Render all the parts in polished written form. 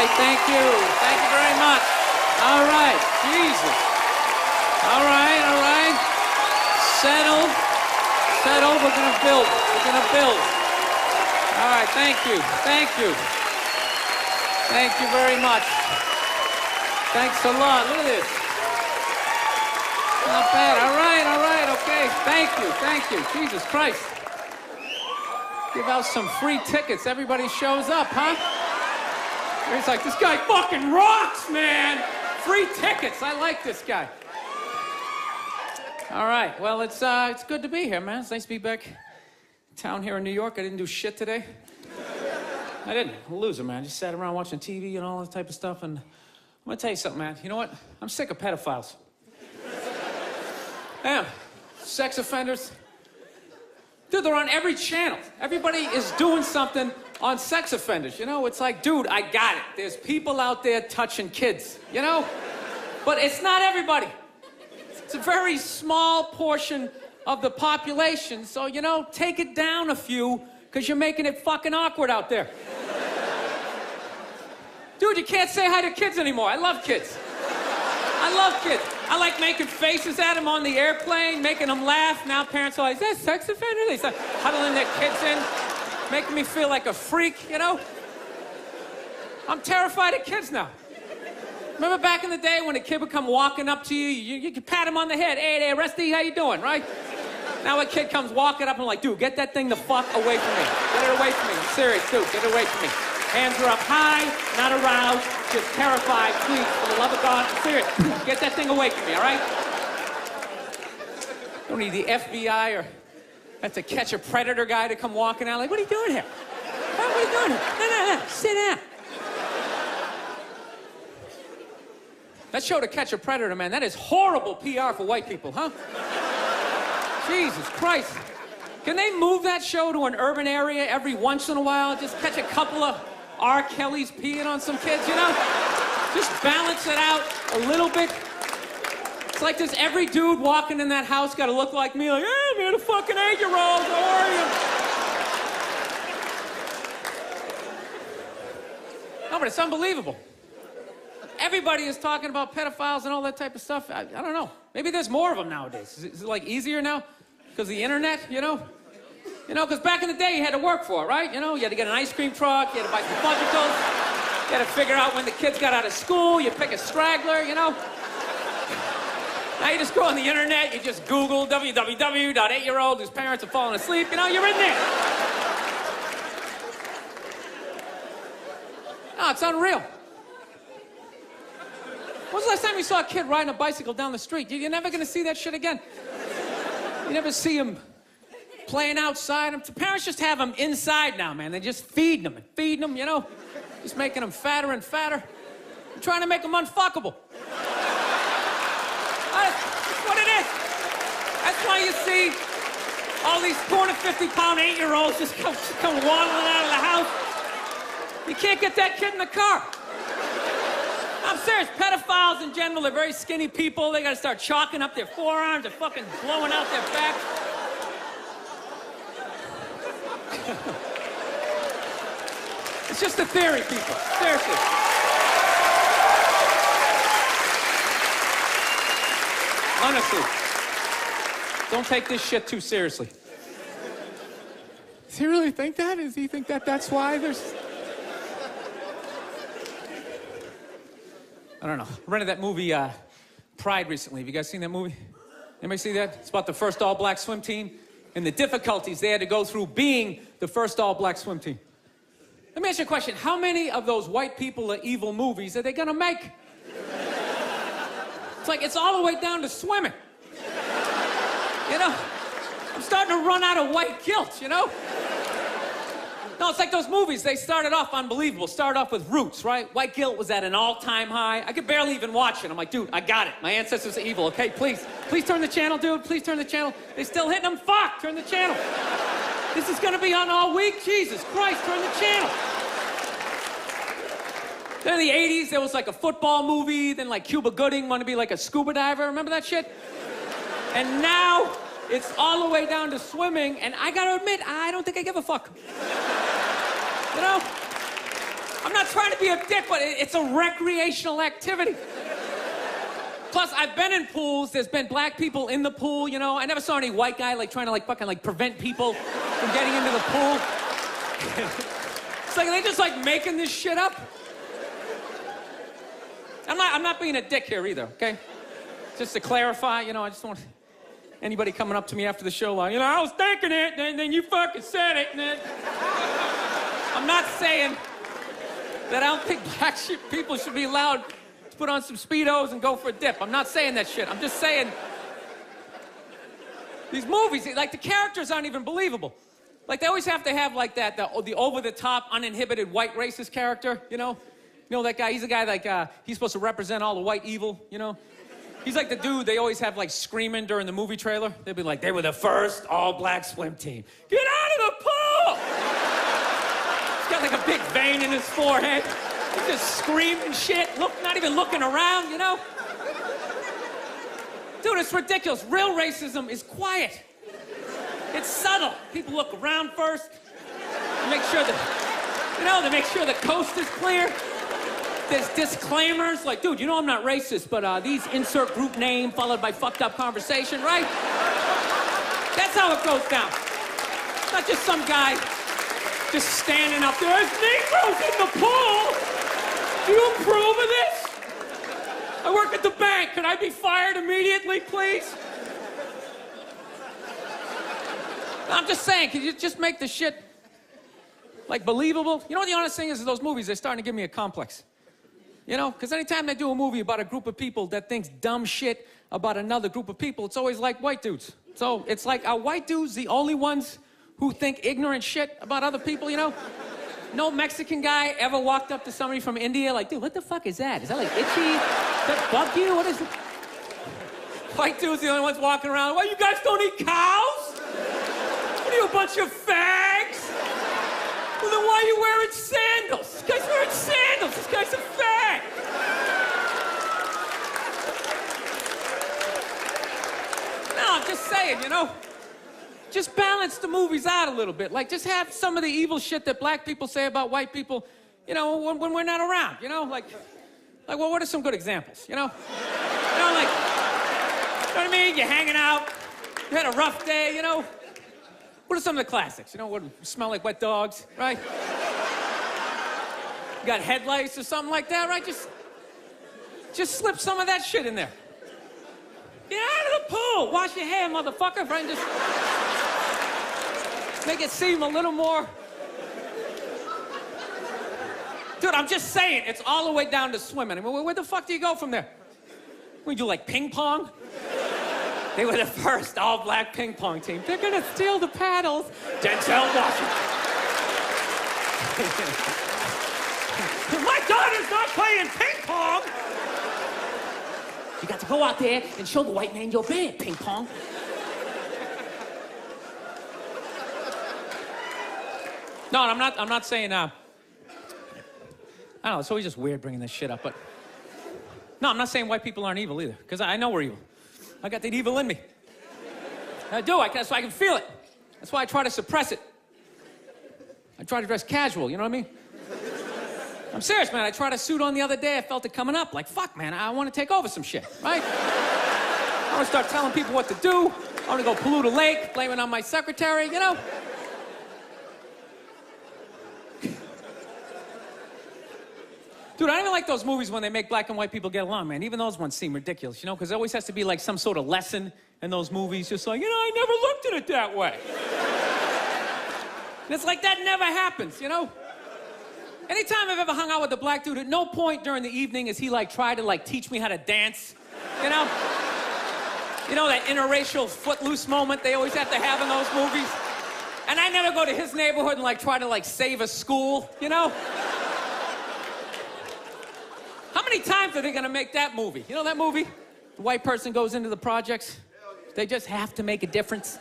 right, thank you. Thank you very much. All right, Jesus. All right. Settle. We're gonna build. All right, thank you. Thank you very much. Thanks a lot. Look at this. Not bad. All right, okay. Thank you. Jesus Christ. Give out some free tickets. Everybody shows up, huh? It's like, this guy fucking rocks, man. Free tickets. I like this guy. All right. Well, it's good to be here, man. It's nice to be back in town here in New York. I didn't do shit today. I didn't. I'm a loser, man. I just sat around watching TV and all that type of stuff. And I'm going to tell you something, man. You know what? I'm sick of pedophiles. I am. Sex offenders. Dude, they're on every channel. Everybody is doing something on sex offenders. You know, it's like, dude, I got it. There's people out there touching kids, you know? But it's not everybody. It's a very small portion of the population. So, you know, take it down a few, because you're making it fucking awkward out there. Dude, you can't say hi to kids anymore. I love kids. I like making faces at them on the airplane, making them laugh. Now parents are like, is that sex offender? They start huddling their kids in, making me feel like a freak, you know? I'm terrified of kids now. Remember back in the day when a kid would come walking up to you, you could pat him on the head. Hey there, Rusty, how you doing, right? Now a kid comes walking up and I'm like, dude, get that thing the fuck away from me. Get it away from me. I'm serious, dude, get it away from me. Hands are up high, not aroused, just terrified. Please, for the love of God, I'm serious. Get that thing away from me, all right? Don't need the FBI or have to catch a predator guy to come walking out. Like, what are you doing here? What are you doing here? No, sit down. That show To Catch a Predator, man, that is horrible PR for white people, huh? Jesus Christ. Can they move that show to an urban area every once in a while? Just catch a couple of R. Kelly's peeing on some kids, you know? Just balance it out a little bit. It's like, does every dude walking in that house got to look like me? Like, hey, man, a fucking 8-year-old, how are you? No, but it's unbelievable. Everybody is talking about pedophiles and all that type of stuff. I don't know. Maybe there's more of them nowadays. Is it like easier now? Because of the internet, you know? You know, because back in the day, you had to work for it, right? You know, you had to get an ice cream truck, you had to buy some fudgicles, you had to figure out when the kids got out of school, you pick a straggler, you know? Now you just go on the internet, you just Google www.8-year-old whose parents have fallen asleep, you know, you're in there. No, it's unreal. When was the last time you saw a kid riding a bicycle down the street? You're never going to see that shit again. You never see them playing outside. Parents just have them inside now, man. They just feed them, you know? Just making them fatter and fatter. I'm trying to make them unfuckable. That's what it is. That's why you see all these 450-pound 8-year-olds just come waddling out of the house. You can't get that kid in the car. I'm serious. Pedophiles in general, they're very skinny people. They got to start chalking up their forearms. They're fucking blowing out their back. It's just a theory, people. Seriously. Honestly. Don't take this shit too seriously. Does he really think that? Does he think that that's why there's... I don't know. I rented that movie, Pride, recently. Have you guys seen that movie? Anybody see that? It's about the first all-black swim team and the difficulties they had to go through being the first all-black swim team. Let me ask you a question. How many of those white people are evil movies are they gonna make? It's like, it's all the way down to swimming. You know? I'm starting to run out of white guilt, you know? No, it's like those movies. They started off unbelievable. Started off with Roots, right? White guilt was at an all-time high. I could barely even watch it. I'm like, dude, I got it. My ancestors are evil, okay? Please turn the channel, dude. Please turn the channel. They're still hitting them. Fuck, turn the channel. This is gonna be on all week. Jesus Christ, turn the channel. Then in the 80s, there was like a football movie. Then like Cuba Gooding wanted to be like a scuba diver. Remember that shit? And now it's all the way down to swimming. And I gotta admit, I don't think I give a fuck. You know? I'm not trying to be a dick, but it's a recreational activity. Plus, I've been in pools. There's been black people in the pool, you know. I never saw any white guy, like, trying to, like, fucking, like, prevent people from getting into the pool. It's like, they just, like, making this shit up. I'm not being a dick here either, okay? Just to clarify, you know, I just don't want anybody coming up to me after the show like, you know, I was thinking it, and then you fucking said it, and then... I'm not saying that I don't think black people should be allowed to put on some Speedos and go for a dip. I'm not saying that shit. I'm just saying these movies, like, the characters aren't even believable. Like, they always have to have, like, the over-the-top, uninhibited white racist character, you know? You know that guy? He's a guy, like, he's supposed to represent all the white evil, you know? He's like the dude they always have, like, screaming during the movie trailer. They'd be like, they were the first all-black swim team. Get out of the pool! He's got, like, a big vein in his forehead. He's just screaming shit, not even looking around, you know? Dude, it's ridiculous. Real racism is quiet. It's subtle. People look around first. They make sure they make sure the coast is clear. There's disclaimers like, dude, you know I'm not racist, but these insert group name followed by fucked up conversation, right? That's how it goes down. It's not just some guy just standing up there. There's Negroes in the pool. Do you approve of this? I work at the bank. Can I be fired immediately, please? I'm just saying, can you just make the shit, like, believable? You know what the honest thing is those movies, they're starting to give me a complex. You know, because anytime they do a movie about a group of people that thinks dumb shit about another group of people, it's always like white dudes. So it's like, are white dudes the only ones who think ignorant shit about other people, you know? No Mexican guy ever walked up to somebody from India like, dude, what the fuck is that? Is that like itchy? Does that bug you? What is it? White dudes the only ones walking around, well, you guys don't eat cows? What are you, a bunch of fags? Well, then why are you wearing sandals? This guy's wearing sandals. This guy's a fag. No, I'm just saying, you know, just balance the movies out a little bit. Like, just have some of the evil shit that black people say about white people, you know, when we're not around, you know? Like, well, what are some good examples, you know? You know, like, you know what I mean? You're hanging out, you had a rough day, you know? What are some of the classics? You know, what smell like wet dogs, right? You got headlights or something like that, right? Just slip some of that shit in there. Get out of the pool! Wash your hair, motherfucker, right? And just make it seem a little more... Dude, I'm just saying, it's all the way down to swimming. I mean, where the fuck do you go from there? We do, like, ping pong? They were the first all-black ping pong team. They're gonna steal the paddles. Denzel Washington. My daughter's not playing ping pong! You got to go out there and show the white man you're bad at ping pong. No, I'm not saying, I don't know, it's always just weird bringing this shit up, but... No, I'm not saying white people aren't evil either, because I know we're evil. I got that evil in me. I do, that's why I can feel it. That's why I try to suppress it. I try to dress casual, you know what I mean? I'm serious, man. I tried a suit on the other day. I felt it coming up. Like, fuck, man, I want to take over some shit, right? I want to start telling people what to do. I want to go pollute a lake, blame it on my secretary, you know? Dude, I don't even like those movies when they make black and white people get along, man. Even those ones seem ridiculous, you know? Because there always has to be, like, some sort of lesson in those movies. Just like, you know, I never looked at it that way. And it's like, that never happens, you know? Anytime I've ever hung out with a black dude, at no point during the evening has he, like, tried to, like, teach me how to dance, you know? You know, that interracial footloose moment they always have to have in those movies? And I never go to his neighborhood and, like, try to, like, save a school, you know? How many times are they gonna make that movie? You know that movie? The white person goes into the projects. They just have to make a difference.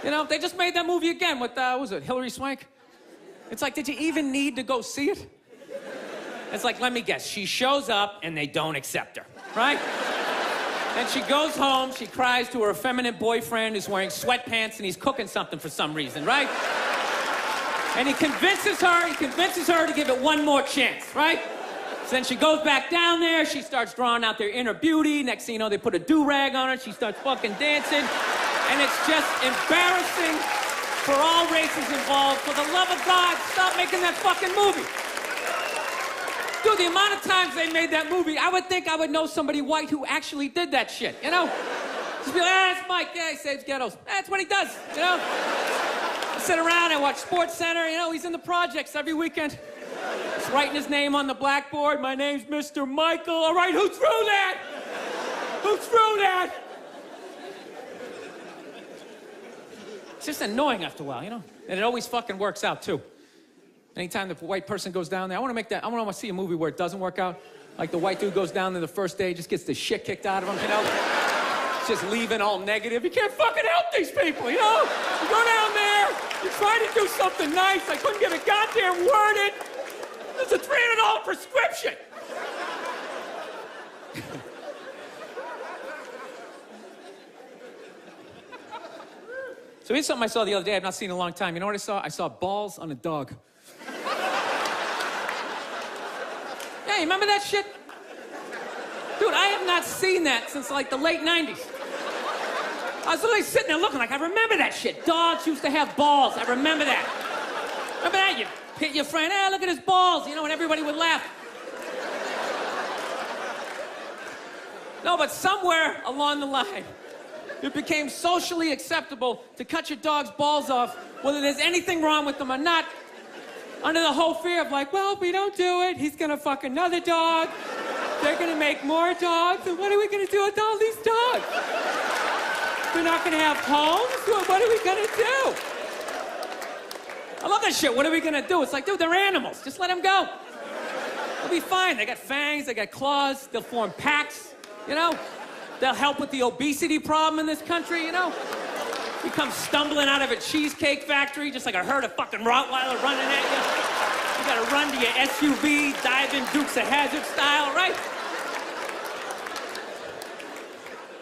You know, they just made that movie again with, what was it, Hillary Swank? It's like, did you even need to go see it? It's like, let me guess, she shows up and they don't accept her, right? Then she goes home, she cries to her effeminate boyfriend who's wearing sweatpants and he's cooking something for some reason, right? And he convinces her to give it one more chance, right? So then she goes back down there, she starts drawing out their inner beauty. Next thing you know, they put a do-rag on her, she starts fucking dancing. And it's just embarrassing for all races involved. For the love of God, stop making that fucking movie. Dude, the amount of times they made that movie, I would think I would know somebody white who actually did that shit, you know? Just be like, that's Mike, yeah, he saves ghettos. That's what he does, you know? I sit around and watch Sports Center, you know, he's in the projects every weekend. He's writing his name on the blackboard. My name's Mr. Michael. All right, who threw that? Who threw that? It's just annoying after a while, you know? And it always fucking works out, too. Anytime the white person goes down there, I want to see a movie where it doesn't work out. Like the white dude goes down there the first day, just gets the shit kicked out of him, you know? Just leaving all negative. You can't fucking help these people, you know? You go down there, you try to do something nice. I couldn't get a goddamn word in. It's a $300 prescription. So here's something I saw the other day I've not seen in a long time. You know what I saw? I saw balls on a dog. Yeah, you remember that shit? Dude, I have not seen that since like the late 90s. I was literally sitting there looking like, I remember that shit. Dogs used to have balls. I remember that. Remember that? You hit your friend, hey, look at his balls, you know, and everybody would laugh. No, but somewhere along the line, it became socially acceptable to cut your dog's balls off, whether there's anything wrong with them or not, under the whole fear of like, well, if we don't do it, he's gonna fuck another dog. They're gonna make more dogs, and what are we gonna do with all these dogs? We're not gonna have homes? What are we gonna do? I love that shit. What are we gonna do? It's like, dude, they're animals. Just let them go. They'll be fine. They got fangs, they got claws, they'll form packs, you know? They'll help with the obesity problem in this country, you know? You come stumbling out of a cheesecake factory, just like a herd of fucking Rottweiler running at you. You gotta run to your SUV, dive in Dukes of Hazzard style, right?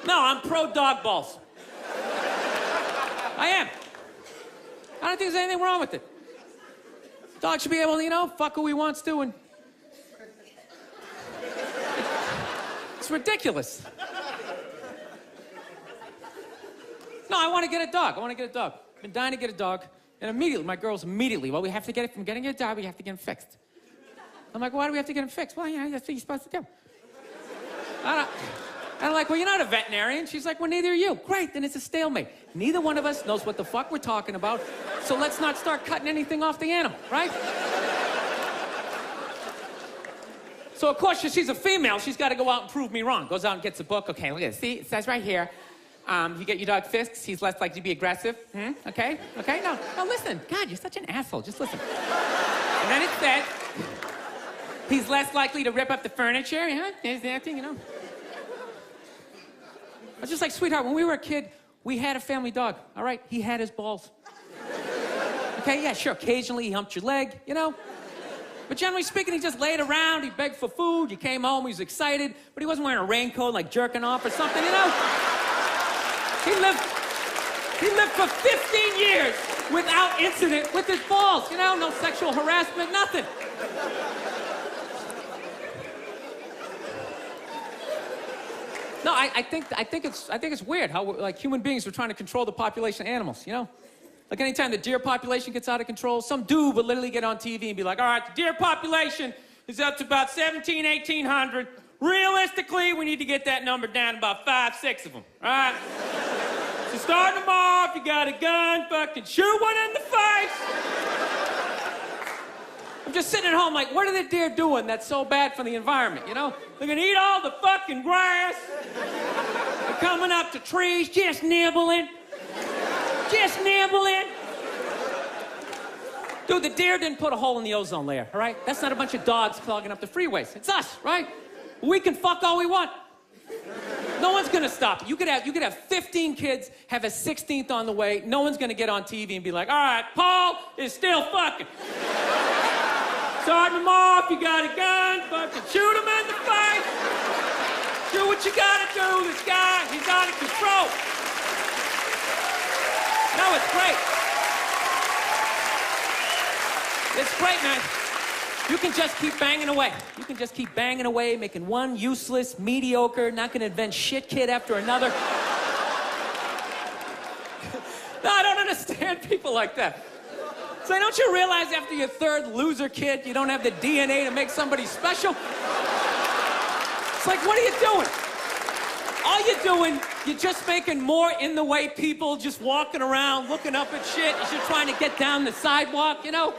No, I'm pro dog balls. I am. I don't think there's anything wrong with it. Dog should be able to, you know, fuck who he wants to, and it's ridiculous. No, I want to get a dog. I've been dying to get a dog. And immediately, my girls well, we have to get it from getting a dog, we have to get him fixed. I'm like, why do we have to get him fixed? Well, you know, that's what you're supposed to do. I'm like, well, you're not a veterinarian. She's like, well, neither are you. Great, then it's a stalemate. Neither one of us knows what the fuck we're talking about, so let's not start cutting anything off the animal, right? So, of course, she's a female. She's got to go out and prove me wrong. Goes out and gets a book. Okay, look at it. See, it says right here, you get your dog fixed, he's less likely to be aggressive. Okay? Okay? No, listen. God, you're such an asshole. Just listen. And then it says, he's less likely to rip up the furniture. Yeah, there's that thing, you know. I was just like, sweetheart, when we were a kid, we had a family dog, all right? He had his balls. Okay, yeah, sure, occasionally he humped your leg, you know? But generally speaking, he just laid around, he begged for food, you came home, he was excited, but he wasn't wearing a raincoat, like jerking off or something, you know? He lived for 15 years without incident with his balls, you know? No sexual harassment, nothing. No, I think it's weird how like human beings are trying to control the population of animals, you know? Like anytime the deer population gets out of control, some dude would literally get on TV and be like, all right, the deer population is up to about 1,800. Realistically, we need to get that number down to about 5, 6 of them, all right? So starting them off, you got a gun, fucking shoot one in the face. I'm just sitting at home like, what are the deer doing that's so bad for the environment, you know? They're gonna eat all the fucking grass. They're coming up to trees, just nibbling. Just nibbling. Dude, the deer didn't put a hole in the ozone layer, all right? That's not a bunch of dogs clogging up the freeways. It's us, right? We can fuck all we want. No one's gonna stop it. You could have 15 kids, have a 16th on the way. No one's gonna get on TV and be like, all right, Paul is still fucking. Starting them off, you got a gun, fucking shoot him in the face. Do what you gotta do, this guy, he's out of control. No, it's great. It's great, man. You can just keep banging away. You can just keep banging away, making one useless, mediocre, not gonna invent shit kid after another. No, I don't understand people like that. So don't you realize after your third loser kid, you don't have the DNA to make somebody special? It's like, what are you doing? All you're doing, you're just making more in-the-way people just walking around, looking up at shit as you're trying to get down the sidewalk, you know?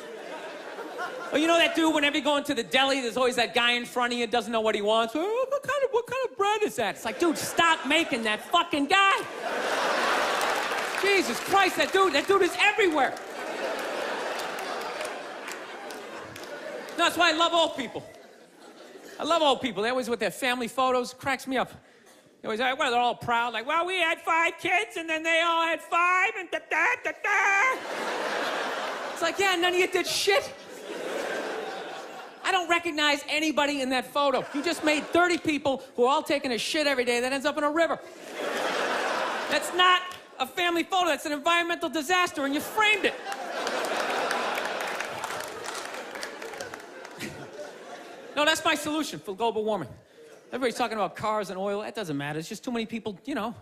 Or you know that dude, whenever you go into the deli, there's always that guy in front of you, doesn't know what he wants. Oh, what kind of bread is that? It's like, dude, stop making that fucking guy. Jesus Christ, that dude is everywhere. No, that's why I love old people. I love old people. They always with their family photos, cracks me up. They always, well, they're all proud, like, well, we had 5 kids, and then they all had 5, and da-da-da-da. It's like, yeah, none of you did shit. I don't recognize anybody in that photo. You just made 30 people who are all taking a shit every day that ends up in a river. That's not a family photo. That's an environmental disaster, and you framed it. No, that's my solution for global warming. Everybody's talking about cars and oil. That doesn't matter. It's just too many people, you know.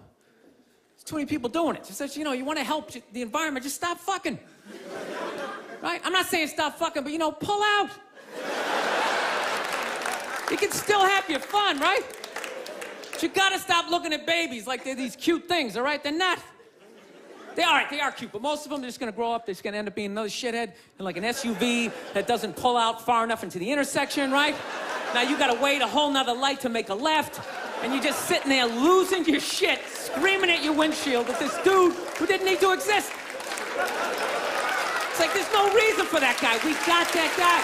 There's too many people doing it. Just that, you know, you want to help the environment, just stop fucking. Right? I'm not saying stop fucking, but, you know, pull out. You can still have your fun, right? But you gotta stop looking at babies like they're these cute things, all right? They're not. They are cute, but most of them are just gonna grow up, they're just gonna end up being another shithead in like an SUV that doesn't pull out far enough into the intersection, right? Now you gotta wait a whole nother light to make a left, and you're just sitting there losing your shit, screaming at your windshield at this dude who didn't need to exist. It's like, there's no reason for that guy. We got that guy.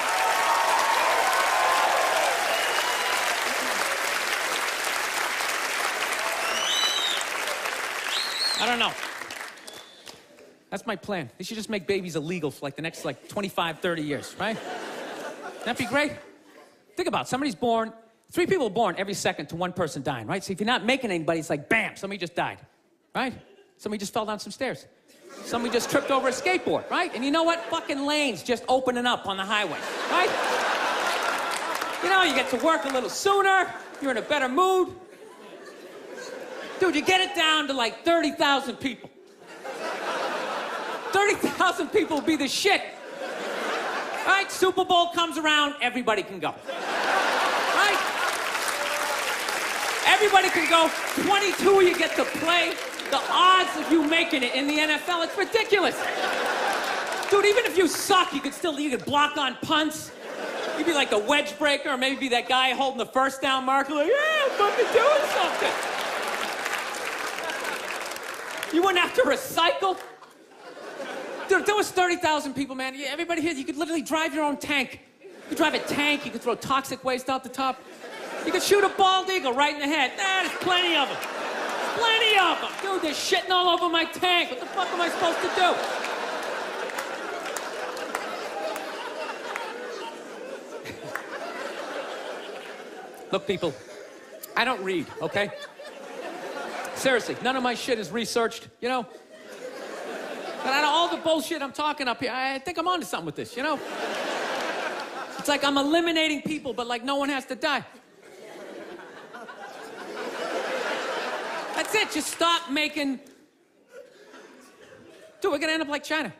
I don't know. That's my plan. They should just make babies illegal for like the next 25, 30 years, right? That'd be great. Think about it. Somebody's born, 3 people are born every second to 1 person dying, right? So if you're not making anybody, it's like, bam, somebody just died, right? Somebody just fell down some stairs. Somebody just tripped over a skateboard, right? And you know what? Fucking lanes just opening up on the highway, right? You know, you get to work a little sooner, you're in a better mood. Dude, you get it down to like 30,000 people. 30,000 people will be the shit. Right? Super Bowl comes around, everybody can go. Right? Everybody can go. 22 you get to play. The odds of you making it in the NFL, it's ridiculous. Dude, even if you suck, you could block on punts. You'd be like the wedge breaker, or maybe be that guy holding the first down marker, like, yeah, I'm fucking doing something. You wouldn't have to recycle. Dude, if there was 30,000 people, man, everybody here, you could literally drive your own tank. You could drive a tank, you could throw toxic waste out the top. You could shoot a bald eagle right in the head. Nah, there's plenty of them. Plenty of them. Dude, they're shitting all over my tank. What the fuck am I supposed to do? Look, people, I don't read, okay? Seriously, none of my shit is researched, you know? But out of all the bullshit I'm talking up here, I think I'm onto something with this, you know? It's like I'm eliminating people, but like no one has to die. That's it, just stop making... Dude, we're gonna end up like China.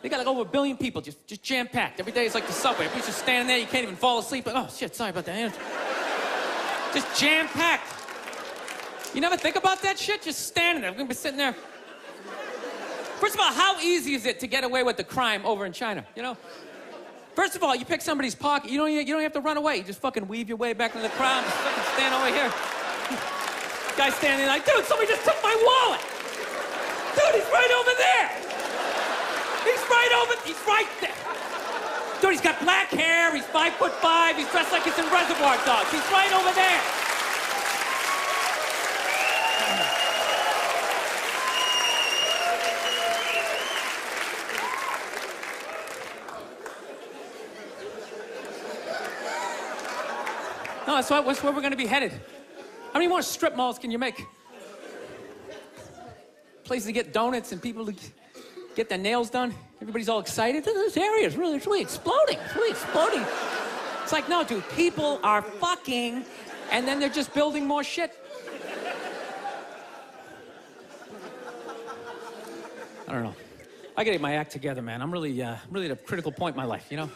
They got like over 1 billion people, just jam-packed. Every day it's like the subway. Everybody's just standing there, you can't even fall asleep. Like, oh, shit, sorry about that. Just jam-packed. You never think about that shit? Just standing there. We're gonna be sitting there. First of all, how easy is it to get away with the crime over in China, you know? First of all, you pick somebody's pocket, you don't have to run away. You just fucking weave your way back into the crowd and fucking stand over here. Guy's standing there like, dude, somebody just took my wallet. Dude, he's right over there. He's right there. Dude, he's got black hair, he's 5'5", he's dressed like he's in Reservoir Dogs. He's right over there. No, that's where we're going to be headed. How many more strip malls can you make? Places to get donuts and people to get their nails done. Everybody's all excited. This area is really exploding. It's really exploding. It's like, no, dude, people are fucking, and then they're just building more shit. I don't know. I gotta get my act together, man. I'm really at a critical point in my life, you know?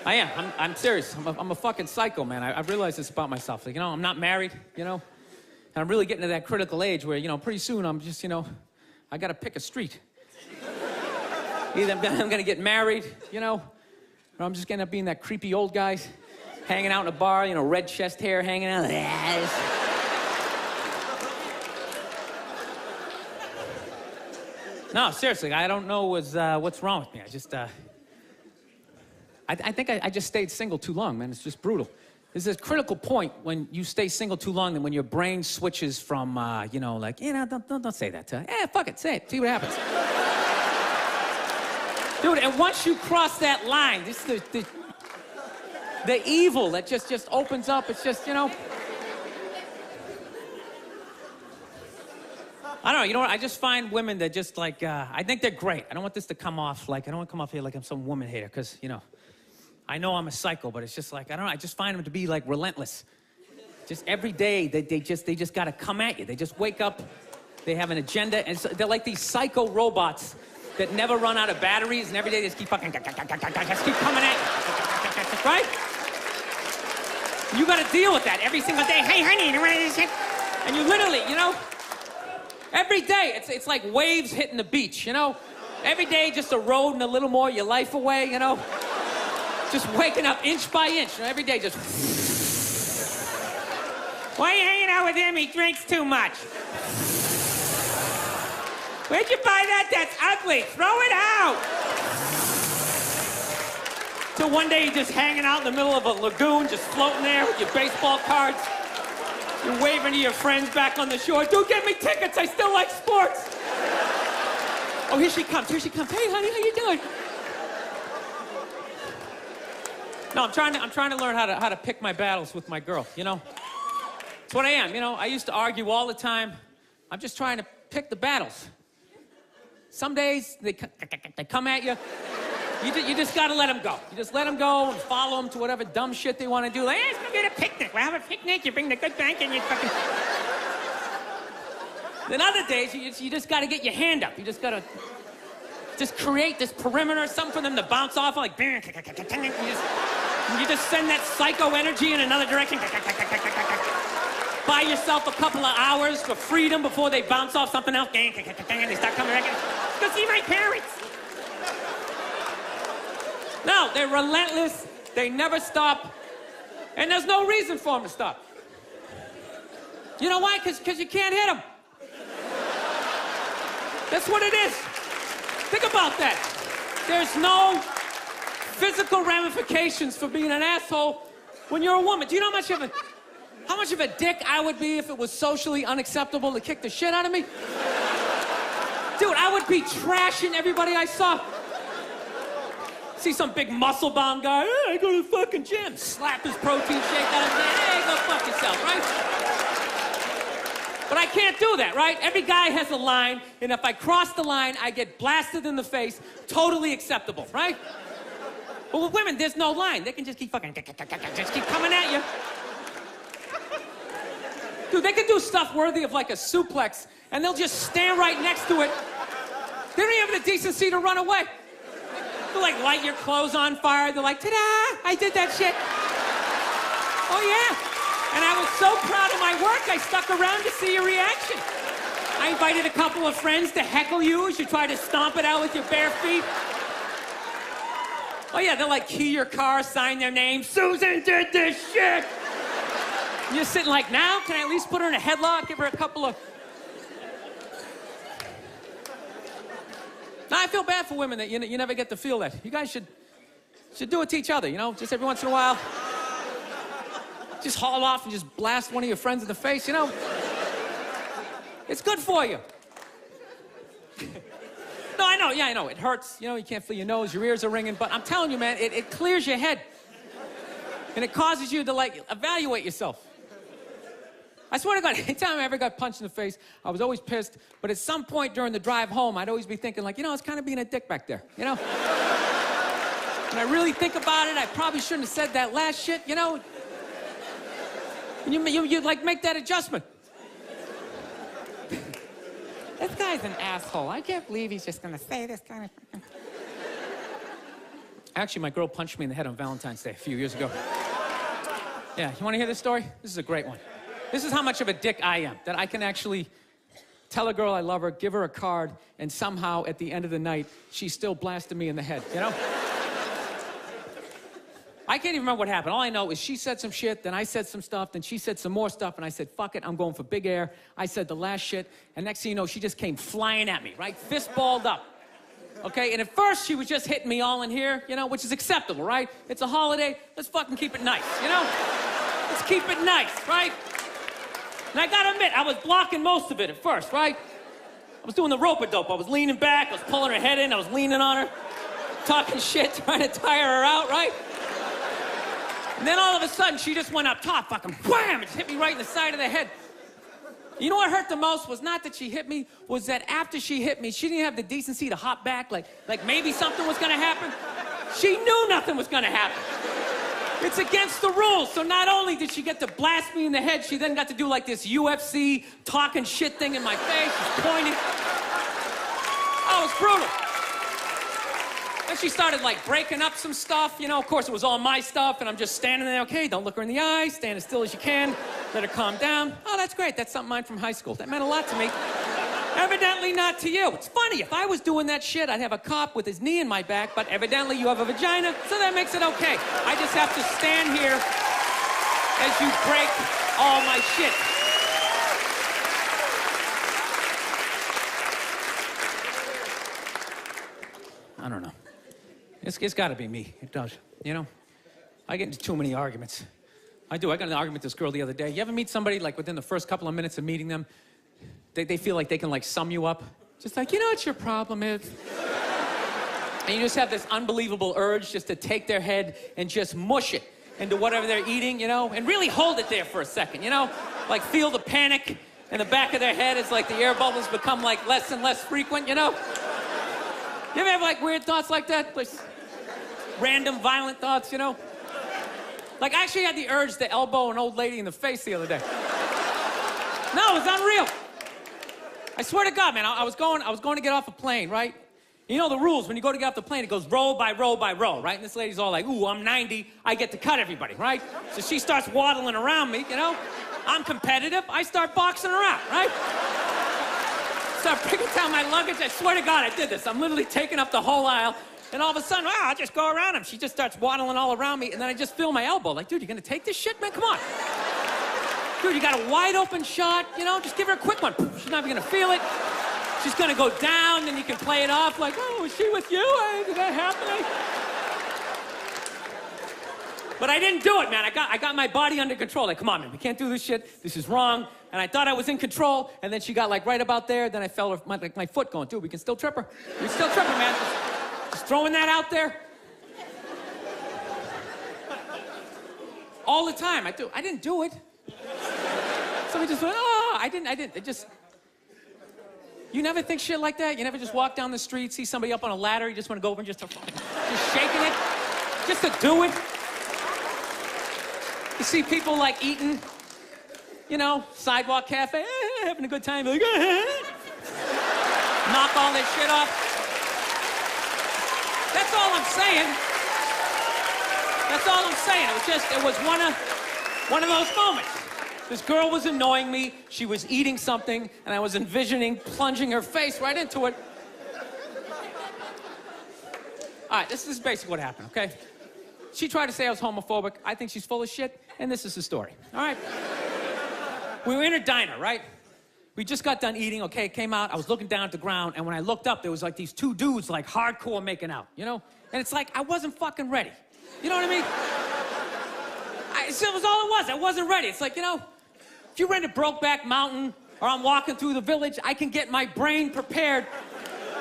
I am. I'm serious. I'm a fucking psycho, man. I've realized this about myself. Like, you know, I'm not married, you know? And I'm really getting to that critical age where, you know, pretty soon I'm just, you know, I gotta pick a street. Either I'm gonna get married, you know, or I'm just gonna end up being that creepy old guy hanging out in a bar, you know, red chest hair hanging out. No, seriously, I don't know what's wrong with me. I just, I think I just stayed single too long, man. It's just brutal. There's this critical point when you stay single too long and when your brain switches from, you know, like, you know, don't say that. Fuck it, say it. See what happens. Dude, and once you cross that line, this the evil that just opens up. It's just, you know. I don't know, you know what? I just find women that just like, I think they're great. I don't want this to come off like, I don't want to come off here like I'm some woman hater, because, you know, I know I'm a psycho, but it's just like, I don't know, I just find them to be like relentless. Just every day, they just got to come at you. They just wake up, they have an agenda, and so they're like these psycho robots that never run out of batteries, and every day they just keep fucking, just keep coming at you, right? You got to deal with that every single day. Hey, honey, and you literally, you know, every day, it's like waves hitting the beach, you know? Every day, just eroding a little more your life away, you know? Just waking up inch by inch, you know? Every day, just... Why are you hanging out with him? He drinks too much. Where'd you buy that? That's ugly. Throw it out. Till one day, you're just hanging out in the middle of a lagoon, just floating there with your baseball cards. You're waving to your friends back on the shore. Dude, get me tickets. I still like sports. Oh, here she comes. Here she comes. Hey, honey, how you doing? No, I'm trying to learn how to pick my battles with my girl, you know? It's what I am, you know? I used to argue all the time. I'm just trying to pick the battles. Some days, they come at you. You just gotta let them go. You just let them go and follow them to whatever dumb shit they want to do. Like, hey, let's go get a picnic. We'll have a picnic. You bring the good bank and you fucking... Then other days, you just gotta get your hand up. You just gotta just create this perimeter, something for them to bounce off, like... You just send that psycho energy in another direction. Buy yourself a couple of hours for freedom before they bounce off something else. And they start coming back. Go see my parents. No, they're relentless. They never stop. And there's no reason for them to stop. You know why? Because you can't hit them. That's what it is. Think about that. There's no physical ramifications for being an asshole when you're a woman. Do you know how much of a dick I would be if it was socially unacceptable to kick the shit out of me? Dude, I would be trashing everybody I saw. See some big muscle-bound guy, hey, I go to the fucking gym. Slap his protein shake out of his hand. Hey, go fuck yourself, right? But I can't do that, right? Every guy has a line, and if I cross the line, I get blasted in the face. Totally acceptable, right? But with women, there's no line. They can just keep fucking, just keep coming at you. Dude, they can do stuff worthy of like a suplex, and they'll just stand right next to it. They don't even have the decency to run away. They'll like light your clothes on fire. They're like, ta-da, I did that shit. Oh yeah. And I was so proud of my work, I stuck around to see your reaction. I invited a couple of friends to heckle you as you try to stomp it out with your bare feet. Oh yeah, they'll like key your car, sign their name. Susan did this shit. And you're sitting like, now, can I at least put her in a headlock, give her a couple of... Now, I feel bad for women that you never get to feel that. You guys should do it to each other, you know? Just every once in a while. Just haul off and just blast one of your friends in the face, you know? It's good for you. No, I know, yeah, I know. It hurts, you know, you can't feel your nose, your ears are ringing, but I'm telling you, man, it clears your head. And it causes you to, like, evaluate yourself. I swear to God, anytime I ever got punched in the face, I was always pissed. But at some point during the drive home, I'd always be thinking, like, you know, I was kind of being a dick back there, you know? When I really think about it, I probably shouldn't have said that last shit, you know? You like, make that adjustment. This guy's an asshole. I can't believe he's just gonna say this kind of... Actually, my girl punched me in the head on Valentine's Day a few years ago. Yeah, you wanna hear this story? This is a great one. This is how much of a dick I am, that I can actually tell a girl I love her, give her a card, and somehow at the end of the night, she's still blasting me in the head, you know? I can't even remember what happened. All I know is she said some shit, then I said some stuff, then she said some more stuff, and I said, fuck it, I'm going for big air. I said the last shit, and next thing you know, she just came flying at me, right? Fist balled up. Okay, and at first she was just hitting me all in here, you know, which is acceptable, right? It's a holiday, let's fucking keep it nice, you know? Let's keep it nice, right? And I gotta admit, I was blocking most of it at first, right? I was doing the rope-a-dope. I was leaning back, I was pulling her head in, I was leaning on her, talking shit, trying to tire her out, right? And then all of a sudden, she just went up top, fucking wham, and just hit me right in the side of the head. You know what hurt the most was not that she hit me, was that after she hit me, she didn't have the decency to hop back, like maybe something was gonna happen. She knew nothing was gonna happen. It's against the rules. So not only did she get to blast me in the head, she then got to do like this UFC talking shit thing in my face, just pointing. Oh, it was brutal. Then she started like breaking up some stuff, you know, of course it was all my stuff, and I'm just standing there, okay, don't look her in the eye, stand as still as you can, let her calm down. Oh, that's great, that's something mine from high school. That meant a lot to me. Evidently not to you. It's funny, if I was doing that shit, I'd have a cop with his knee in my back, but evidently you have a vagina, so that makes it okay. I just have to stand here as you break all my shit. I don't know. It's gotta be me. It does. You know? I get into too many arguments. I do. I got in an argument with this girl the other day. You ever meet somebody, like, within the first couple of minutes of meeting them, they feel like they can, like, sum you up? Just like, you know what your problem is? And you just have this unbelievable urge just to take their head and just mush it into whatever they're eating, you know? And really hold it there for a second, you know? Like, feel the panic in the back of their head as, like, the air bubbles become, like, less and less frequent, you know? You ever have, like, weird thoughts like that? Like, random, violent thoughts, you know? Like, I actually had the urge to elbow an old lady in the face the other day. No, it was unreal. I swear to God, man, I was going to get off a plane, right? You know the rules, when you go to get off the plane, it goes row by row by row, right? And this lady's all like, ooh, I'm 90, I get to cut everybody, right? So she starts waddling around me, you know? I'm competitive, I start boxing her out, right? Start breaking down my luggage. I swear to God, I did this. I'm literally taking up the whole aisle, and all of a sudden, wow, I just go around him. She just starts waddling all around me, and then I just feel my elbow. Like, dude, you gonna take this shit, man? Come on. Dude, you got a wide open shot, you know? Just give her a quick one. She's not even gonna feel it. She's gonna go down, then you can play it off like, oh, was she with you? Did that happen? But I didn't do it, man. I got my body under control. Like, come on, man, we can't do this shit. This is wrong. And I thought I was in control, and then she got, like, right about there. Then I felt my foot going, dude, we can still trip her. We can still trip her, man. Just throwing that out there. All the time. I didn't do it. Somebody just went, oh, I didn't. It just... You never think shit like that? You never just walk down the street, see somebody up on a ladder, you just want to go over and just shaking it? Just to do it? You see people, like, eating, you know, sidewalk cafe, having a good time, like, knock all this shit off. That's all I'm saying. That's all I'm saying. It was one of those moments. This girl was annoying me, she was eating something, and I was envisioning plunging her face right into it. All right, this is basically what happened, okay? She tried to say I was homophobic. I think she's full of shit, and this is the story, all right? We were in a diner, right? We just got done eating, okay, came out, I was looking down at the ground, and when I looked up, there was like these two dudes, like, hardcore making out, you know? And it's like, I wasn't fucking ready. You know what I mean? It was all it was. I wasn't ready. It's like, you know, if you rent a Brokeback Mountain or I'm walking through the village, I can get my brain prepared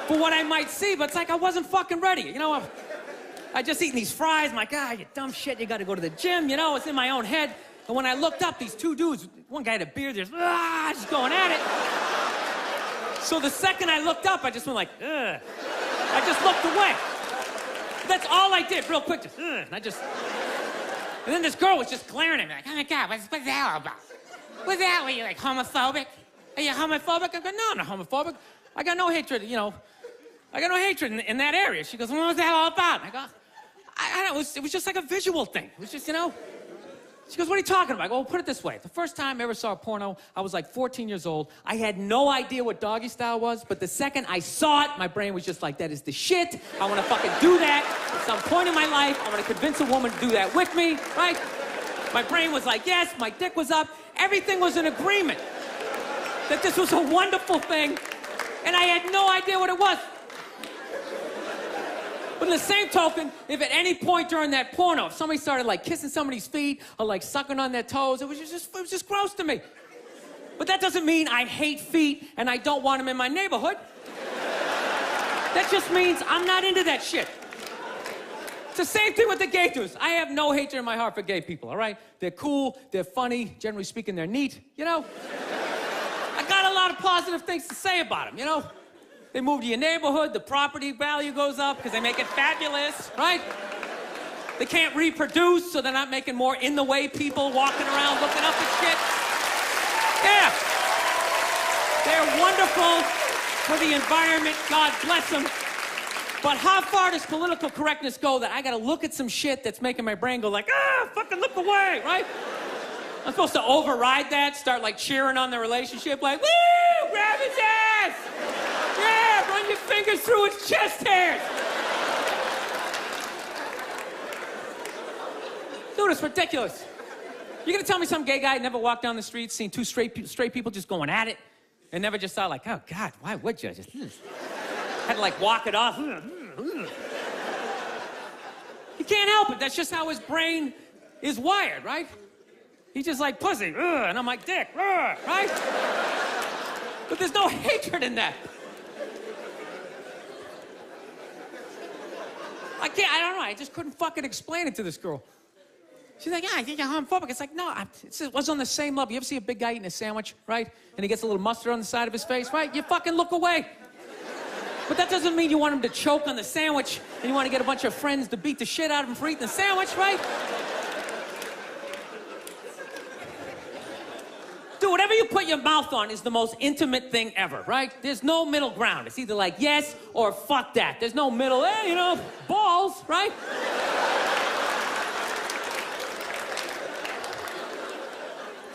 for what I might see, but it's like I wasn't fucking ready. You know, I just eating these fries. I'm like, ah, you dumb shit, you gotta go to the gym. You know, it's in my own head. And when I looked up, these two dudes, one guy had a beard, just going at it. So the second I looked up, I just went like, ugh. I just looked away. That's all I did, real quick, just, ugh. And then this girl was just glaring at me, like, oh my God, what's that all about? What's that? Are you like homophobic? Are you homophobic? I go, no, I'm not homophobic. I got no hatred, you know. I got no hatred in that area. She goes, well, what's that all about? And I go, I don't know, it was just like a visual thing. It was just, you know. She goes, what are you talking about? I go, well, put it this way. The first time I ever saw a porno, I was like 14 years old. I had no idea what doggy style was, but the second I saw it, my brain was just like, that is the shit. I want to fucking do that at some point in my life. I want to convince a woman to do that with me, right? My brain was like, yes, my dick was up. Everything was in agreement that this was a wonderful thing, and I had no idea what it was. But in the same token, if at any point during that porno, if somebody started like kissing somebody's feet or like sucking on their toes, it was just gross to me. But that doesn't mean I hate feet and I don't want them in my neighborhood. That just means I'm not into that shit. It's the same thing with the gay dudes. I have no hatred in my heart for gay people, all right? They're cool, they're funny, generally speaking, they're neat, you know? I got a lot of positive things to say about them, you know? They move to your neighborhood, the property value goes up because they make it fabulous, right? They can't reproduce, so they're not making more in-the-way people walking around looking up at shit. Yeah. They're wonderful for the environment, God bless them. But how far does political correctness go that I gotta look at some shit that's making my brain go like, fucking look away, right? I'm supposed to override that, start like cheering on the relationship, like, woo, grab his ass! Yeah, run your fingers through its chest hairs. Dude, it's ridiculous. You're gonna tell me some gay guy never walked down the street, seen two straight people just going at it, and never just thought like, oh God, why would you? Just had to like walk it off. He can't help it. That's just how his brain is wired, right? He's just like pussy, and I'm like dick, right? But there's no hatred in that. I don't know, I just couldn't fucking explain it to this girl. She's like, I think you're homophobic. It's like, no, it was on the same level. You ever see a big guy eating a sandwich, right? And he gets a little mustard on the side of his face, right? You fucking look away. But that doesn't mean you want him to choke on the sandwich and you want to get a bunch of friends to beat the shit out of him for eating the sandwich, right? Dude, whatever you put your mouth on is the most intimate thing ever, right? There's no middle ground. It's either like yes or fuck that. There's no middle, you know, balls, right?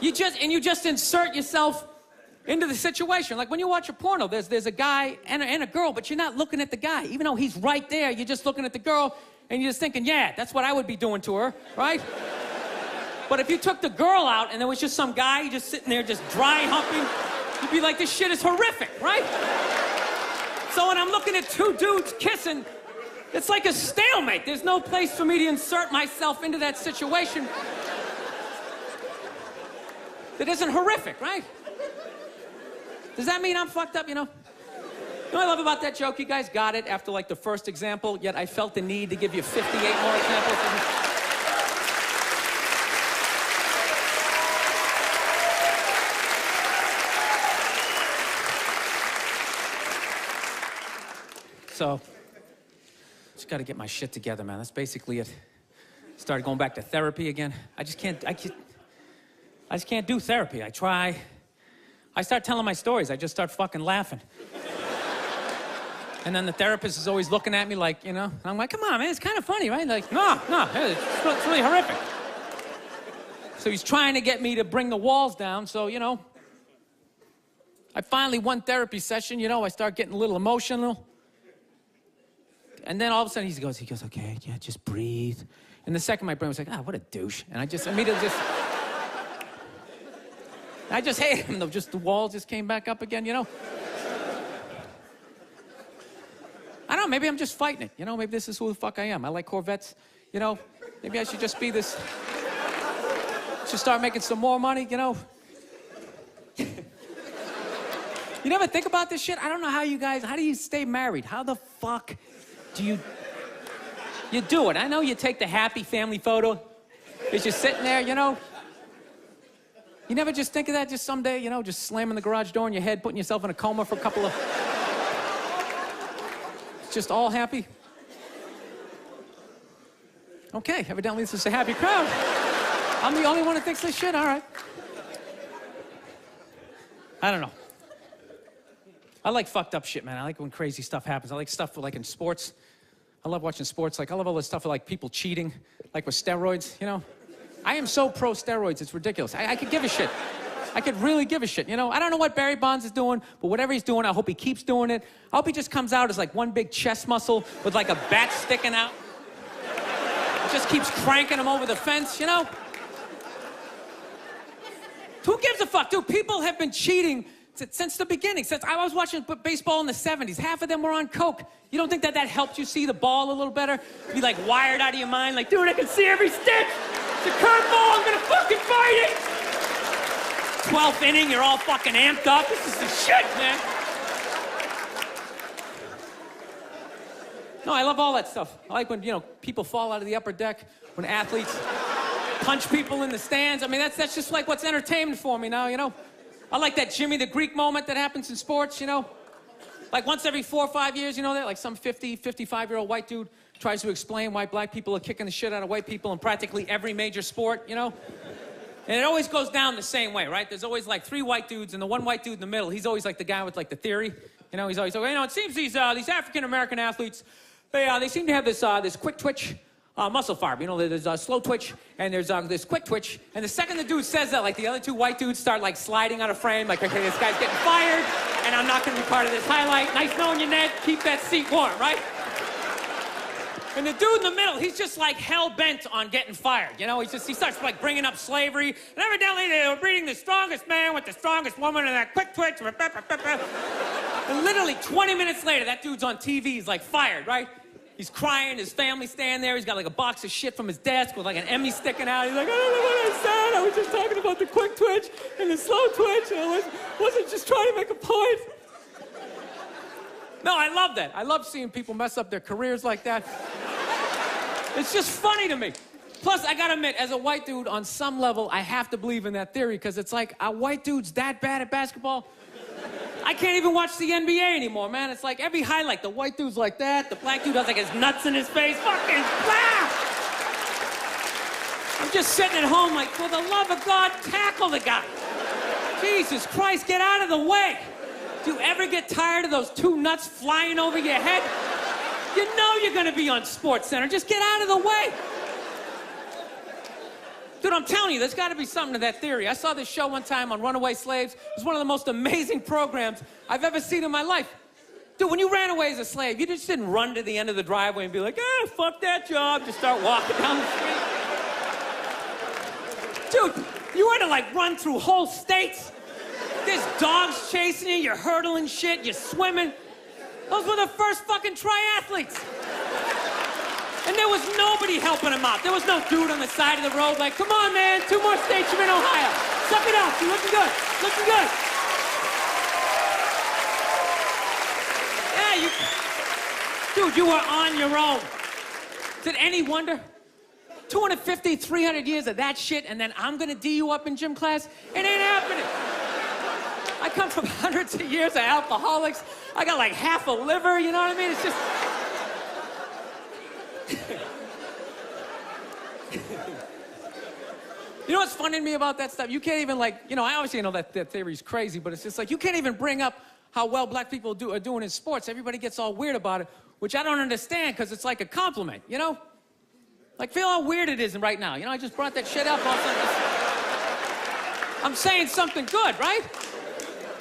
You just insert yourself into the situation. Like when you watch a porno, there's a guy and a girl, but you're not looking at the guy. Even though he's right there, you're just looking at the girl and you're just thinking, yeah, that's what I would be doing to her, right? But if you took the girl out and there was just some guy just sitting there just dry humping, you'd be like, this shit is horrific, right? So when I'm looking at two dudes kissing, it's like a stalemate. There's no place for me to insert myself into that situation that isn't horrific, right? Does that mean I'm fucked up, you know? You know what I love about that joke? You guys got it after like the first example, yet I felt the need to give you 58 more examples. So, just got to get my shit together, man. That's basically it. Started going back to therapy again. I just can't do therapy. I try. I start telling my stories. I just start fucking laughing. And then the therapist is always looking at me like, you know, and I'm like, come on, man, it's kind of funny, right? Like, no, it's really horrific. So he's trying to get me to bring the walls down, so, you know, I finally, one therapy session, you know, I start getting a little emotional. And then all of a sudden he goes, okay, yeah, just breathe. And the second my brain was like, what a douche. And I just immediately I just hated him though, just the walls just came back up again, you know? I don't know, maybe I'm just fighting it, you know? Maybe this is who the fuck I am. I like Corvettes, you know? Maybe I should just be this, should start making some more money, you know? You never think about this shit? I don't know how you guys, how do you stay married? How the fuck do you do it? I know you take the happy family photo. It's just sitting there, you know? You never just think of that just someday, you know, just slamming the garage door in your head, putting yourself in a coma for a couple of... Just all happy? Okay, evidently this is a happy crowd. I'm the only one who thinks this shit? All right. I don't know. I like fucked up shit, man. I like when crazy stuff happens. I like stuff like in sports. I love watching sports. Like, I love all this stuff with, like, people cheating, like with steroids, you know? I am so pro steroids, it's ridiculous. I could give a shit. I could really give a shit, you know? I don't know what Barry Bonds is doing, but whatever he's doing, I hope he keeps doing it. I hope he just comes out as, like, one big chest muscle with, like, a bat sticking out. Just keeps cranking him over the fence, you know? Who gives a fuck, dude? People have been cheating since the beginning. Since I was watching baseball in the 70s, half of them were on coke. You don't think that helped you see the ball a little better? Be like wired out of your mind, like, dude, I can see every stitch. It's a curveball, I'm gonna fucking fight it. 12th inning, you're all fucking amped up. This is the shit, man. No, I love all that stuff. I like when, you know, people fall out of the upper deck, when athletes punch people in the stands. I mean, that's just like what's entertainment for me now, you know? I like that Jimmy the Greek moment that happens in sports, you know? Like once every 4 or 5 years, you know that? Like some 50, 55-year-old white dude tries to explain why black people are kicking the shit out of white people in practically every major sport, you know? And it always goes down the same way, right? There's always like 3 white dudes, and the one white dude in the middle, he's always like the guy with like the theory. You know, he's always like, you know, it seems these African-American athletes, they seem to have this quick twitch muscle fiber. You know, there's a slow twitch, and there's this quick twitch. And the second the dude says that, like, the other 2 white dudes start, like, sliding out of frame. Like, okay, this guy's getting fired, and I'm not going to be part of this highlight. Nice knowing you, Ned. Keep that seat warm, right? And the dude in the middle, he's just, like, hell-bent on getting fired. You know, he starts, like, bringing up slavery. And evidently, they were breeding the strongest man with the strongest woman and that quick twitch. And literally 20 minutes later, that dude's on TV. He's, like, fired, right? He's crying, his family's standing there, he's got like a box of shit from his desk with like an Emmy sticking out. He's like, I don't know what I said, I was just talking about the quick twitch and the slow twitch, and I wasn't just trying to make a point. No, I love that. I love seeing people mess up their careers like that. It's just funny to me. Plus, I gotta admit, as a white dude, on some level, I have to believe in that theory, because it's like, are white dudes that bad at basketball? I can't even watch the NBA anymore, man. It's like every highlight, the white dude's like that, the black dude has like his nuts in his face, fucking blah! I'm just sitting at home like, for the love of God, tackle the guy. Jesus Christ, get out of the way. Do you ever get tired of those 2 nuts flying over your head? You know you're gonna be on SportsCenter, just get out of the way. Dude, I'm telling you, there's got to be something to that theory. I saw this show one time on runaway slaves. It was one of the most amazing programs I've ever seen in my life. Dude, when you ran away as a slave, you just didn't run to the end of the driveway and be like, fuck that job, just start walking down the street. Dude, you had to like run through whole states. There's dogs chasing you, you're hurdling shit, you're swimming. Those were the first fucking triathletes. And there was nobody helping him out. There was no dude on the side of the road like, come on, man, 2 more states, you're in Ohio. Suck it up, you're looking good, looking good. Yeah, dude, you were on your own. Is it any wonder? 250, 300 years of that shit, and then I'm gonna D you up in gym class? It ain't happening. I come from hundreds of years of alcoholics. I got like half a liver, you know what I mean? It's just... You know what's funny to me about that stuff? You can't even like, you know, I obviously know that theory's crazy, but it's just like, you can't even bring up how well black people are doing in sports. Everybody gets all weird about it, which I don't understand, because it's like a compliment, you know? Like, feel how weird it is right now. You know, I just brought that shit up. I'm saying something good, right?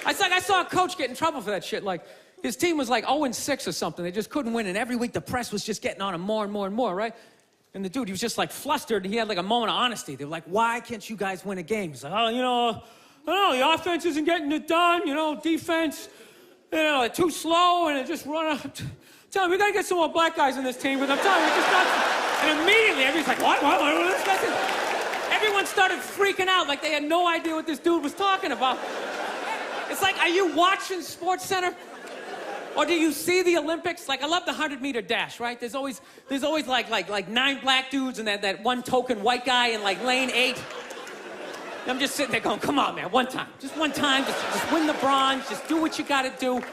It's like I saw a coach get in trouble for that shit. Like, his team was like 0-6 or something. They just couldn't win, and every week the press was just getting on him more and more and more, right? And the dude, he was just like flustered, and he had like a moment of honesty. They were like, why can't you guys win a game? He's like, oh, you know, I don't know, the offense isn't getting it done, you know, defense, you know, they're too slow, and they just run out. Tell me, we gotta get some more black guys in this team, but I'm telling you, it's just not. And immediately, everybody's like, what? Everyone started freaking out like they had no idea what this dude was talking about. It's like, are you watching SportsCenter? Or do you see the Olympics? Like, I love the 100-meter dash, right? There's always like 9 black dudes and that one token white guy in like lane 8. I'm just sitting there going, come on, man, one time. Just one time, just win the bronze, just do what you gotta do. And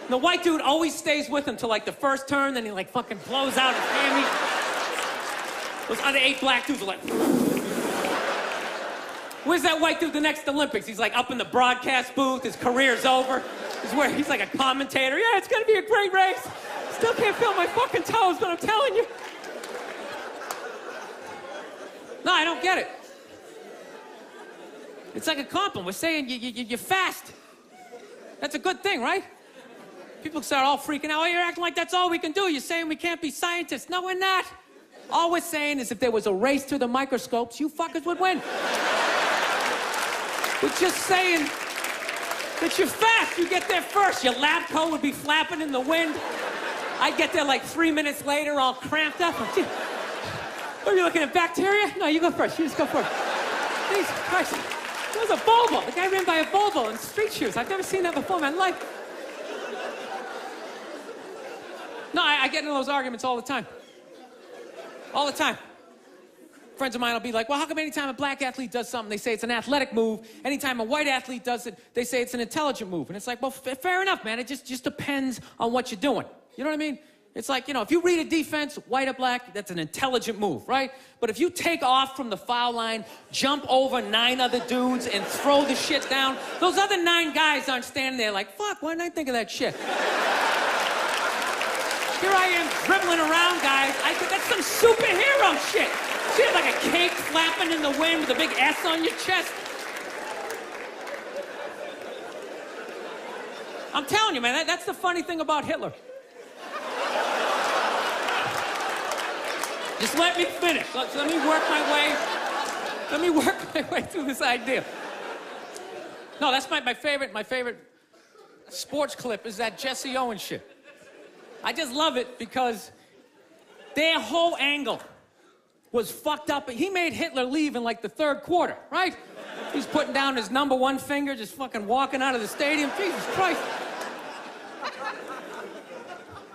the white dude always stays with him till like the first turn, then he like fucking blows out his hammy. Those other 8 black dudes are like, where's that white dude the next Olympics? He's like up in the broadcast booth, his career's over. He's like a commentator. Yeah, it's gonna be a great race. Still can't feel my fucking toes, but I'm telling you. No, I don't get it. It's like a compliment. We're saying you're fast. That's a good thing, right? People start all freaking out. Oh, you're acting like that's all we can do. You're saying we can't be scientists. No, we're not. All we're saying is if there was a race to the microscopes, you fuckers would win. We're just saying that you're fast. You get there first. Your lab coat would be flapping in the wind. I get there like 3 minutes later, all cramped up. Are you looking at bacteria? No, you go first. You just go first. Jesus Christ. It was a Volvo. The guy ran by a Volvo in street shoes. I've never seen that before in my life. No, I get into those arguments all the time. All the time. Friends of mine will be like, well, how come anytime a black athlete does something, they say it's an athletic move? Anytime a white athlete does it, they say it's an intelligent move. And it's like, well, fair enough, man. It just depends on what you're doing. You know what I mean? It's like, you know, if you read a defense, white or black, that's an intelligent move, right? But if you take off from the foul line, jump over 9 other dudes, and throw the shit down, those other 9 guys aren't standing there like, fuck, why didn't I think of that shit? Here I am dribbling around, guys. That's some superhero shit. You have like a cake flapping in the wind with a big S on your chest. I'm telling you, man, that's the funny thing about Hitler. Just let me finish. Let me work my way through this idea. No, that's my favorite sports clip is that Jesse Owens shit. I just love it because their whole angle was fucked up. He made Hitler leave in like the 3rd quarter, right? He's putting down his number 1 finger, just fucking walking out of the stadium. Jesus Christ.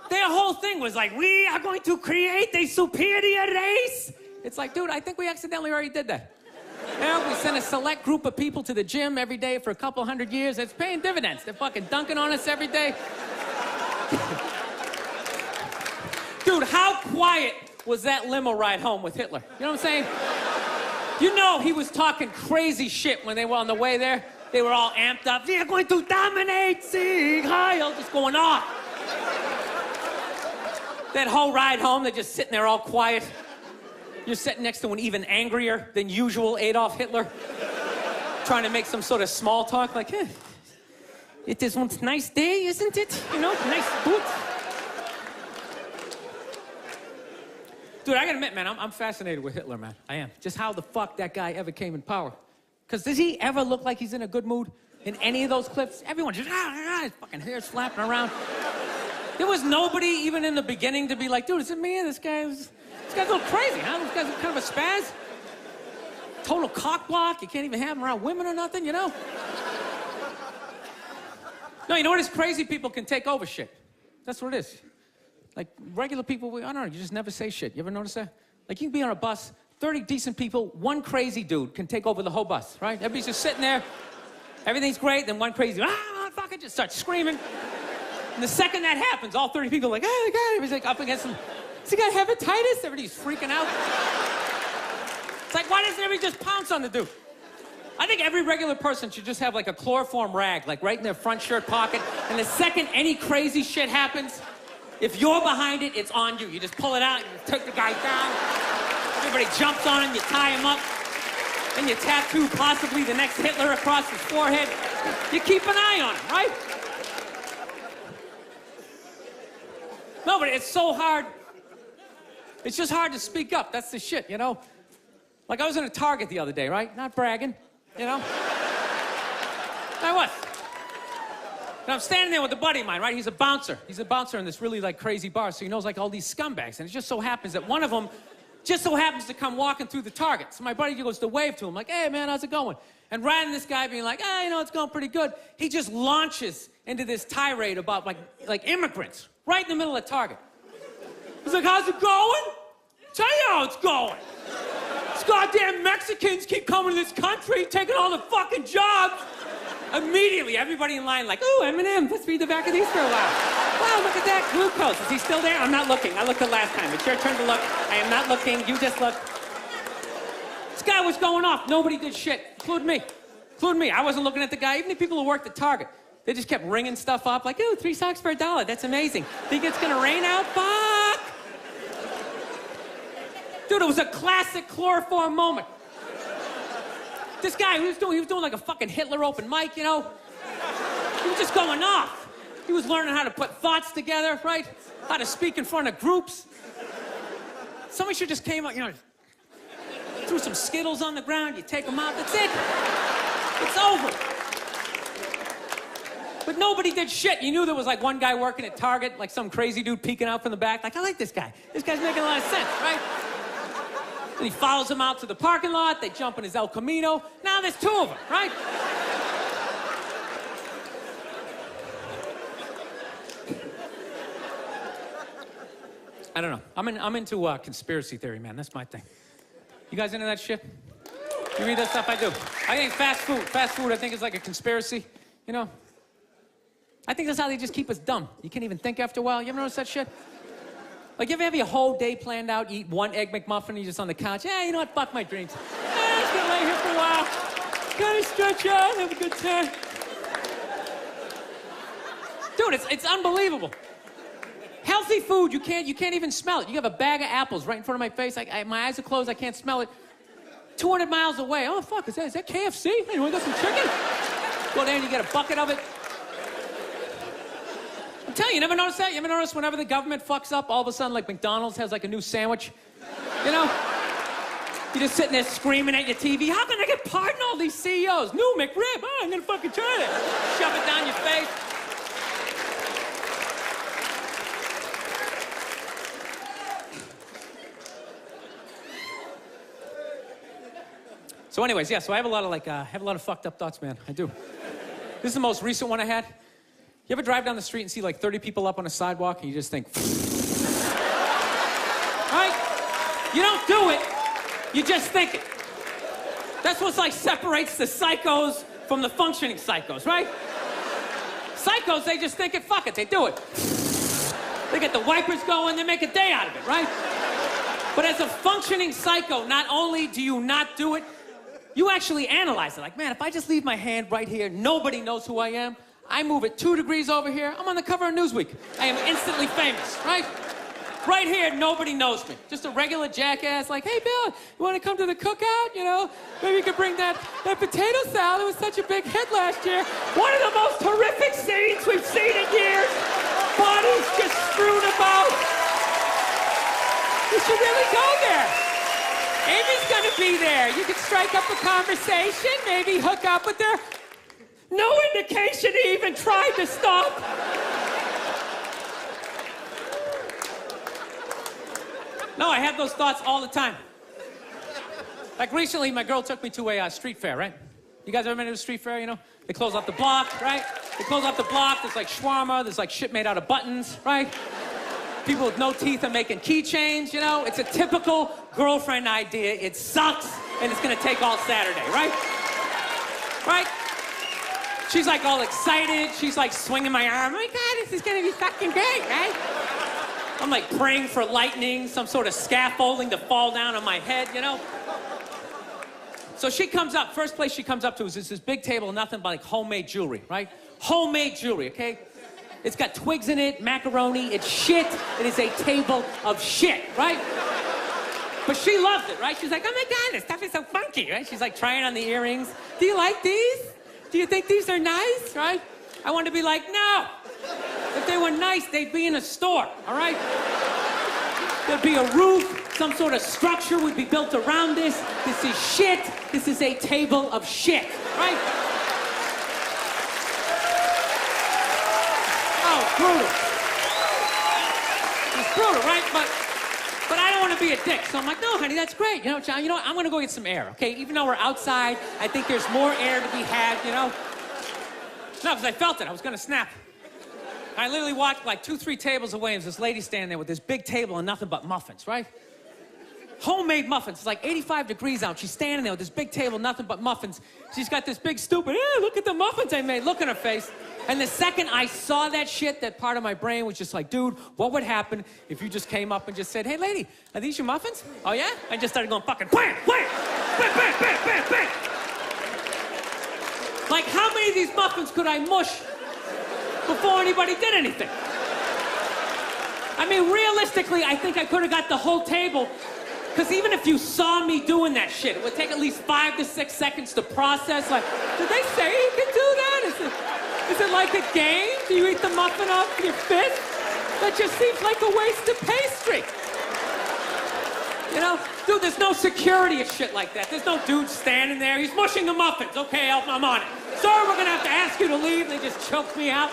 Their whole thing was like, we are going to create a superior race. It's like, dude, I think we accidentally already did that. Yeah, we sent a select group of people to the gym every day for a couple hundred years. It's paying dividends. They're fucking dunking on us every day. Dude, how quiet was that limo ride home with Hitler? You know what I'm saying? You know he was talking crazy shit when they were on the way there. They were all amped up. We are going to dominate, Sieg Heil, just going off. That whole ride home, they're just sitting there all quiet. You're sitting next to an even angrier than usual Adolf Hitler, trying to make some sort of small talk, like, it is one nice day, isn't it? You know, nice boots. Dude, I gotta admit, man, I'm fascinated with Hitler, man. I am. Just how the fuck that guy ever came in power. Because does he ever look like he's in a good mood in any of those clips? Everyone's just, his fucking hair's flapping around. There was nobody even in the beginning to be like, dude, is it me? This guy's a little crazy, huh? This guy's kind of a spaz. Total cock block. You can't even have him around women or nothing, you know? No, you know what is crazy? People can take over shit. That's what it is. Like, regular people, I don't know, you just never say shit. You ever notice that? Like, you can be on a bus, 30 decent people, one crazy dude can take over the whole bus, right? Everybody's just sitting there, everything's great, then one crazy, fucking just starts screaming. And the second that happens, all 30 people are like, oh, God, everybody's like up against him. Does he got hepatitis? Everybody's freaking out. It's like, why doesn't everybody just pounce on the dude? I think every regular person should just have like a chloroform rag, like right in their front shirt pocket, and the second any crazy shit happens, if you're behind it, it's on you. You just pull it out, you take the guy down, everybody jumps on him, you tie him up, and you tattoo possibly the next Hitler across his forehead. You keep an eye on him, right? No, but it's so hard. It's just hard to speak up. That's the shit, you know? Like, I was in a Target the other day, right? Not bragging, you know? I was. And I'm standing there with a buddy of mine, right? He's a bouncer. He's a bouncer in this really, like, crazy bar, so he knows, like, all these scumbags. And it just so happens that one of them just so happens to come walking through the Target. So my buddy goes to wave to him, like, hey, man, how's it going? And rather than this guy being like, you know, it's going pretty good, he just launches into this tirade about, like immigrants right in the middle of Target. He's like, how's it going? Tell you how it's going. It's goddamn Mexicans keep coming to this country, taking all the fucking jobs. Immediately, everybody in line like, ooh, M&M, let's read the back of these for a while. Wow, look at that, glucose. Is he still there? I'm not looking. I looked the last time. It's your turn to look. I am not looking. You just look. This guy was going off. Nobody did shit, including me. Including me. I wasn't looking at the guy. Even the people who worked at Target, they just kept ringing stuff up like, ooh, 3 socks for $1. That's amazing. Think it's gonna rain out? Fuck! Dude, it was a classic chloroform moment. This guy, he was doing like a fucking Hitler open mic, you know? He was just going off. He was learning how to put thoughts together, right? How to speak in front of groups. Somebody should just came out, you know, threw some Skittles on the ground, you take them out, that's it. It's over. But nobody did shit. You knew there was like one guy working at Target, like some crazy dude peeking out from the back, like, I like this guy. This guy's making a lot of sense, right? And he follows him out to the parking lot, they jump in his El Camino. Now there's 2 of them, right? I don't know. I'm into conspiracy theory, man. That's my thing. You guys into that shit? You read that stuff? I do. I think fast food, I think is like a conspiracy, you know? I think that's how they just keep us dumb. You can't even think after a while. You ever notice that shit? Like, you ever have your whole day planned out, eat 1 Egg McMuffin, and you're just on the couch? Yeah, you know what? Fuck my dreams. I'm just gonna lay here for a while. Kind of stretch out, have a good time. Dude, it's unbelievable. Healthy food, you can't even smell it. You have a bag of apples right in front of my face. My eyes are closed, I can't smell it. 200 miles away. Oh, fuck, is that KFC? Hey, you want to get some chicken? Go there and you get a bucket of it. I'm telling you, you never notice that? You ever notice whenever the government fucks up, all of a sudden, like, McDonald's has, like, a new sandwich? You know? You're just sitting there screaming at your TV. How can I get pardoned all these CEOs? New McRib. Oh, I'm gonna fucking try it. Shove it down your face. So anyways, yeah, so I have a lot of fucked up thoughts, man. I do. This is the most recent one I had. You ever drive down the street and see like 30 people up on a sidewalk and you just think, right? You don't do it, you just think it. That's what's like separates the psychos from the functioning psychos, right? Psychos, they just think it, fuck it, they do it. They get the wipers going, they make a day out of it, right? But as a functioning psycho, not only do you not do it, you actually analyze it. Like, man, if I just leave my hand right here, nobody knows who I am. I move it 2 degrees over here, I'm on the cover of Newsweek. I am instantly famous, right? Right here, nobody knows me. Just a regular jackass like, hey, Bill, you want to come to the cookout? You know, maybe you could bring that potato salad. It was such a big hit last year. One of the most horrific scenes we've seen in years. Bodies just strewn about. You should really go there. Amy's gonna be there. You could strike up a conversation, maybe hook up with her. No indication he even tried to stop. No, I have those thoughts all the time. Like recently, my girl took me to a street fair, right? You guys ever been to a street fair, you know? They close off the block, right? They close off the block, there's like shawarma, there's like shit made out of buttons, right? People with no teeth are making keychains, you know? It's a typical girlfriend idea. It sucks, and it's gonna take all Saturday, right? Right? She's like all excited. She's like swinging my arm. Oh my God, this is gonna be fucking great, right? I'm like praying for lightning, some sort of scaffolding to fall down on my head, you know? So she comes up, first place she comes up to is this big table, nothing but like homemade jewelry, right? Homemade jewelry, okay? It's got twigs in it, macaroni, it's shit. It is a table of shit, right? But she loved it, right? She's like, oh my God, this stuff is so funky, right? She's like trying on the earrings. Do you like these? Do you think these are nice, right? I wanted to be like, no. If they were nice, they'd be in a store, all right? There'd be a roof, some sort of structure would be built around this. This is shit. This is a table of shit, right? Oh, brutal. It's brutal, right? But I don't want to be a dick, so I'm like, no, honey, that's great. You know, John, you know what? I'm going to go get some air, okay? Even though we're outside, I think there's more air to be had, you know? No, because I felt it. I was going to snap. I literally walked like 2, 3 tables away, and there's this lady standing there with this big table and nothing but muffins, right? homemade muffins. It's like 85 degrees out. She's standing there with this big table, nothing but muffins. She's got this big stupid, look at the muffins I made. Look in her face. And the second I saw that shit, that part of my brain was just like, dude, what would happen if you just came up and just said, hey, lady, are these your muffins? Oh, yeah? I just started going fucking bang, bang, bang, bang, bang, bang, bang. Like, how many of these muffins could I mush before anybody did anything? I mean, realistically, I think I could have got the whole table, because even if you saw me doing that shit, it would take at least 5 to 6 seconds to process. Like, did they say you can do that? Is it like a game? Do you eat the muffin off your fist? That just seems like a waste of pastry. You know? Dude, there's no security of shit like that. There's no dude standing there. He's mushing the muffins. Okay, I'm on it. Sorry, we're gonna have to ask you to leave. They just choked me out.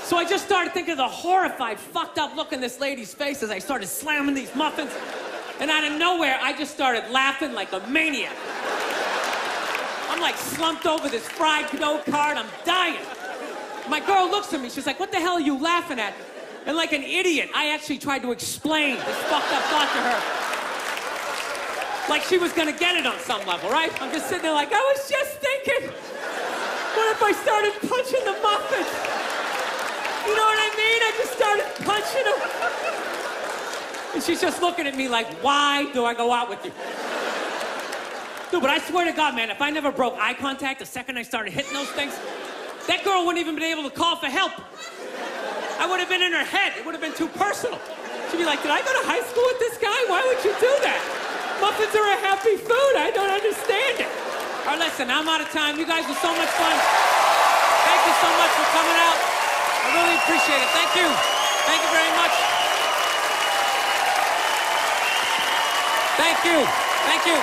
So I just started thinking of the horrified, fucked up look in this lady's face as I started slamming these muffins. And out of nowhere, I just started laughing like a maniac. I'm like slumped over this fried dough cart. I'm dying. My girl looks at me. She's like, what the hell are you laughing at? And like an idiot, I actually tried to explain this fucked up thought to her. Like she was gonna get it on some level, right? I'm just sitting there like, I was just thinking, what if I started punching the muffins? You know what I mean? I just started punching them. And she's just looking at me like, why do I go out with you? Dude, but I swear to God, man, if I never broke eye contact the second I started hitting those things, that girl wouldn't even been able to call for help. I would have been in her head. It would have been too personal. She'd be like, did I go to high school with this guy? Why would you do that? Muffins are a happy food. I don't understand it. All right, listen, I'm out of time. You guys were so much fun. Thank you so much for coming out. I really appreciate it. Thank you. Thank you very much. Thank you. Thank you.